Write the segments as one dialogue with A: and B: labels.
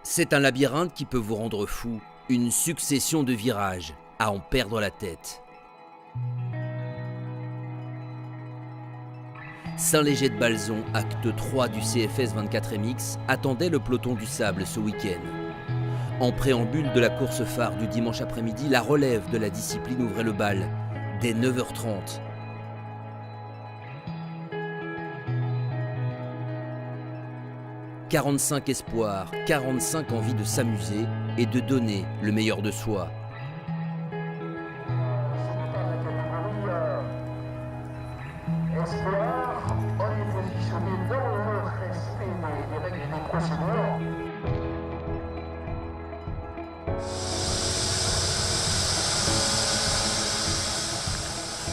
A: C'est un labyrinthe qui peut vous rendre fou, une succession de virages, à en perdre la tête. Saint-Léger-de-Balzon, acte 3 du CFS 24MX, attendait le peloton du sable ce week-end. En préambule de la course phare du dimanche après-midi, la relève de la discipline ouvrait le bal, dès 9h30. « 45 espoirs, 45 envies de s'amuser et de donner le meilleur de soi. »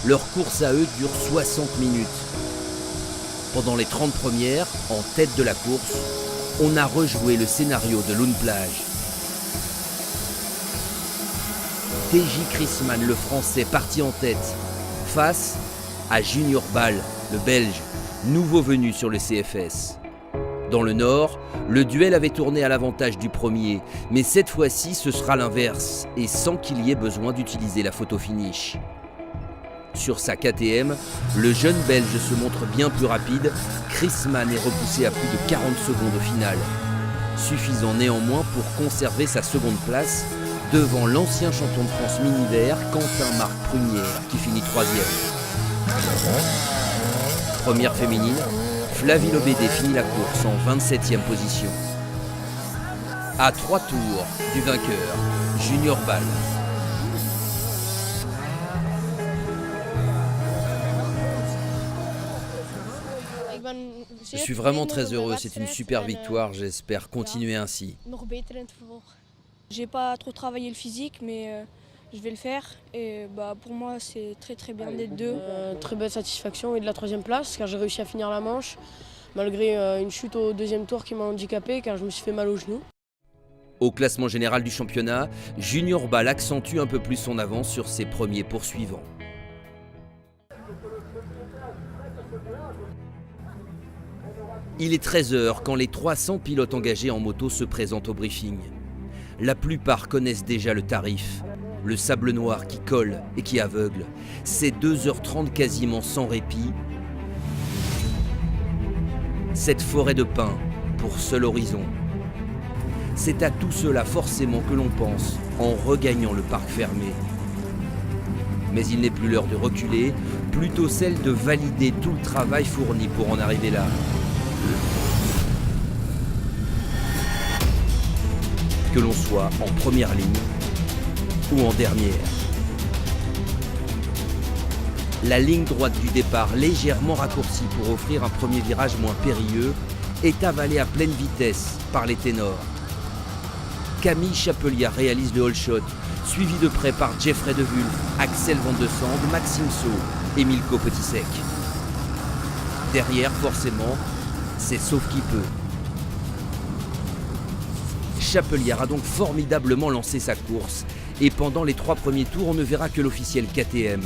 A: Leur course à eux dure 60 minutes. Pendant les 30 premières, en tête de la course, on a rejoué le scénario de Lune Plage. TJ Chrisman, le Français, parti en tête, face à Junior Ball, le Belge, nouveau venu sur le CFS. Dans le Nord, le duel avait tourné à l'avantage du premier, mais cette fois-ci, ce sera l'inverse, et sans qu'il y ait besoin d'utiliser la photo finish. Sur sa KTM, le jeune Belge se montre bien plus rapide. Chrisman est repoussé à plus de 40 secondes au final, suffisant néanmoins pour conserver sa seconde place devant l'ancien champion de France mini-vert Quentin Marc Prunière qui finit 3e. Première féminine, Flavie Lobédé finit la course en 27e position. À 3 tours du vainqueur, Junior Ball. Je suis vraiment très heureux, c'est une super victoire, j'espère continuer ainsi.
B: J'ai pas trop travaillé le physique, mais je vais le faire. Et pour moi, c'est très bien d'être deux.
C: Très belle satisfaction et de la 3e place, car j'ai réussi à finir la manche, malgré une chute au 2e tour qui m'a handicapé, car je me suis fait mal au genou.
A: Au classement général du championnat, Junior Ball accentue un peu plus son avance sur ses premiers poursuivants. Il est 13h quand les 300 pilotes engagés en moto se présentent au briefing. La plupart connaissent déjà le tarif. Le sable noir qui colle et qui aveugle. C'est 2h30 quasiment sans répit. Cette forêt de pins pour seul horizon. C'est à tout cela forcément que l'on pense en regagnant le parc fermé. Mais il n'est plus l'heure de reculer, plutôt celle de valider tout le travail fourni pour en arriver là. Que l'on soit en première ligne ou en dernière. La ligne droite du départ, légèrement raccourcie pour offrir un premier virage moins périlleux, est avalée à pleine vitesse par les ténors. Camille Chapeliat réalise le all shot, suivi de près par Jeffrey De Wulf, Axel Van de Sande, Maxime Saut et Milko Petitsek. Derrière, forcément, c'est sauf qui peut. Chapeliat a donc formidablement lancé sa course et pendant les 3 premiers tours, on ne verra que l'officiel KTM.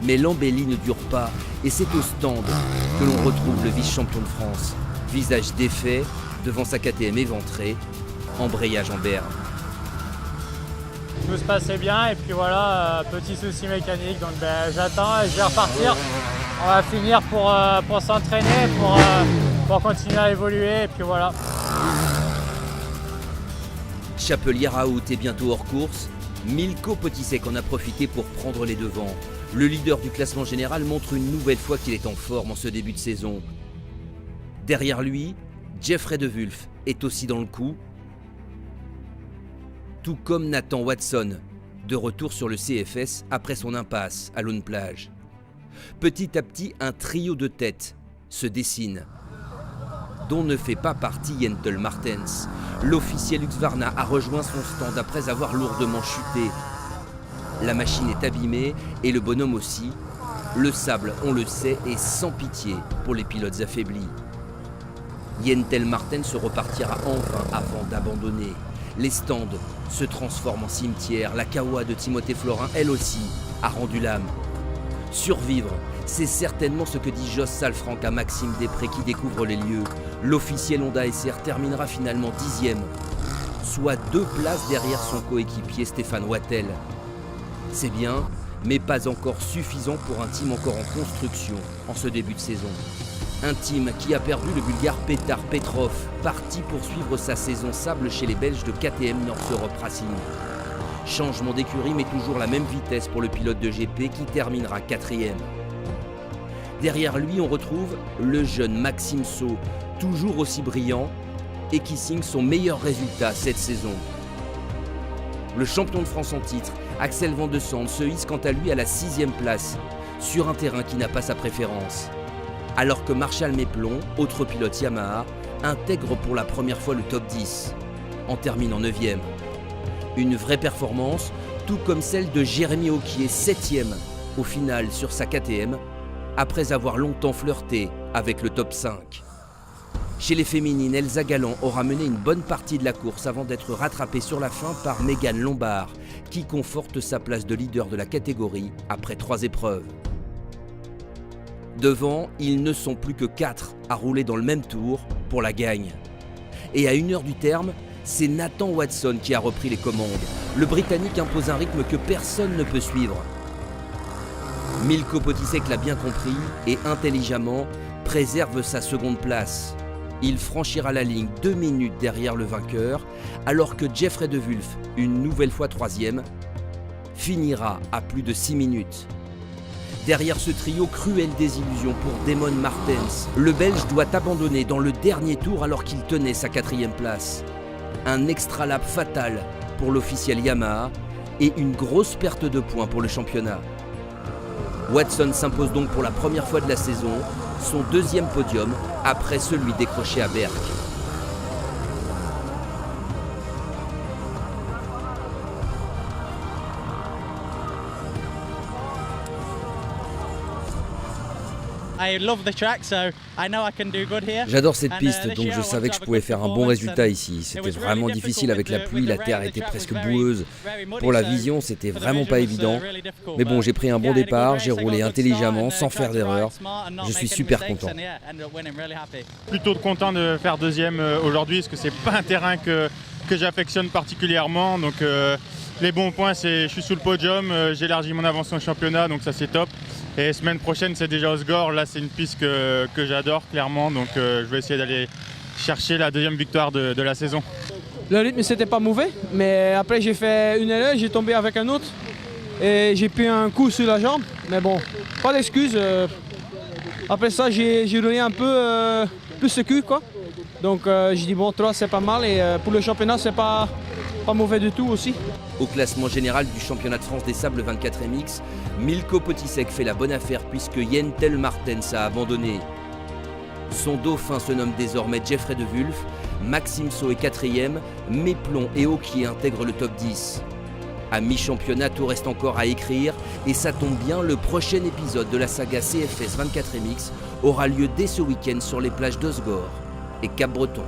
A: Mais l'embellie ne dure pas et c'est au stand que l'on retrouve le vice-champion de France, visage défait devant sa KTM éventrée, embrayage en berne.
D: Tout se passait bien et puis voilà, petit souci mécanique, donc j'attends et je vais repartir. On va finir pour s'entraîner, pour continuer à évoluer et puis voilà.
A: Chapeliat Raoult est bientôt hors course. Milko Petitsek en a profité pour prendre les devants. Le leader du classement général montre une nouvelle fois qu'il est en forme en ce début de saison. Derrière lui, Jeffrey De Wulf est aussi dans le coup. Tout comme Nathan Watson, de retour sur le CFS après son impasse à Lune Plage. Petit à petit, un trio de têtes se dessine, dont ne fait pas partie Jentel Martens. L'officiel Husqvarna a rejoint son stand après avoir lourdement chuté. La machine est abîmée et le bonhomme aussi. Le sable, on le sait, est sans pitié pour les pilotes affaiblis. Jentel Martens se repartira enfin avant d'abandonner. Les stands se transforment en cimetière. La Kawa de Timothée Florin, elle aussi, a rendu l'âme. Survivre, C'est certainement ce que dit Jos Salfranc à Maxime Després qui découvre les lieux. L'officiel Honda SR terminera finalement 10e, soit 2 places derrière son coéquipier Stéphane Wattel. C'est bien, mais pas encore suffisant pour un team encore en construction en ce début de saison. Un team qui a perdu le Bulgare Petar Petrov, parti poursuivre sa saison sable chez les Belges de KTM North Europe Racing. Changement d'écurie, mais toujours la même vitesse pour le pilote de GP qui terminera 4e. Derrière lui, on retrouve le jeune Maxime Saut, toujours aussi brillant et qui signe son meilleur résultat cette saison. Le champion de France en titre, Axel Van de Sande, se hisse quant à lui à la 6e place, sur un terrain qui n'a pas sa préférence. Alors que Marshall Méplon, autre pilote Yamaha, intègre pour la première fois le top 10, en terminant 9e. Une vraie performance, tout comme celle de Jérémy Auquier, 7e au final sur sa KTM, après avoir longtemps flirté avec le top 5. Chez les féminines, Elsa Galland aura mené une bonne partie de la course avant d'être rattrapée sur la fin par Mégane Lombard, qui conforte sa place de leader de la catégorie après 3 épreuves. Devant, ils ne sont plus que 4 à rouler dans le même tour pour la gagne. Et à 1 heure du terme, c'est Nathan Watson qui a repris les commandes. Le Britannique impose un rythme que personne ne peut suivre. Milko Potisek l'a bien compris et intelligemment préserve sa seconde place. Il franchira la ligne 2 minutes derrière le vainqueur, alors que Jeffrey De Wulf, une nouvelle fois 3e, finira à plus de 6 minutes. Derrière ce trio, cruelle désillusion pour Damon Martens. Le Belge doit abandonner dans le dernier tour alors qu'il tenait sa 4e place. Un extra lap fatal pour l'officiel Yamaha et une grosse perte de points pour le championnat. Watson s'impose donc pour la première fois de la saison, son 2e podium après celui décroché à Berck. J'adore cette piste, donc je savais que je pouvais faire un bon résultat ici. C'était vraiment difficile avec la pluie, la terre était presque boueuse. Pour la vision, c'était vraiment pas évident. Mais bon, j'ai pris un bon départ, j'ai roulé intelligemment, sans faire d'erreur. Je suis super content.
E: Plutôt content de faire 2e aujourd'hui, parce que c'est pas un terrain que j'affectionne particulièrement. Donc les bons points, c'est je suis sous le podium, j'élargis mon avance au championnat, donc ça c'est top. Et semaine prochaine, c'est déjà Osgore. Là, c'est une piste que j'adore clairement. Donc, je vais essayer d'aller chercher la 2e victoire de la saison.
F: Le rythme, c'était pas mauvais. Mais après, j'ai fait une erreur. J'ai tombé avec un autre. Et j'ai pris un coup sur la jambe. Mais bon, pas d'excuses. Après ça, j'ai donné un peu plus de cul, quoi. Donc, j'ai dit, bon, 3, c'est pas mal. Et pour le championnat, c'est pas mauvais du tout aussi.
A: Au classement général du championnat de France des sables 24 MX, Milko Potisek fait la bonne affaire puisque Jentel Martens a abandonné. Son dauphin se nomme désormais Jeffrey De Wulf, Maxime Saut est 4e, Méplon et Auquier intègrent le top 10. À mi-championnat, tout reste encore à écrire et ça tombe bien, le prochain épisode de la saga CFS 24 MX aura lieu dès ce week-end sur les plages d'Osgore et Cap-Breton.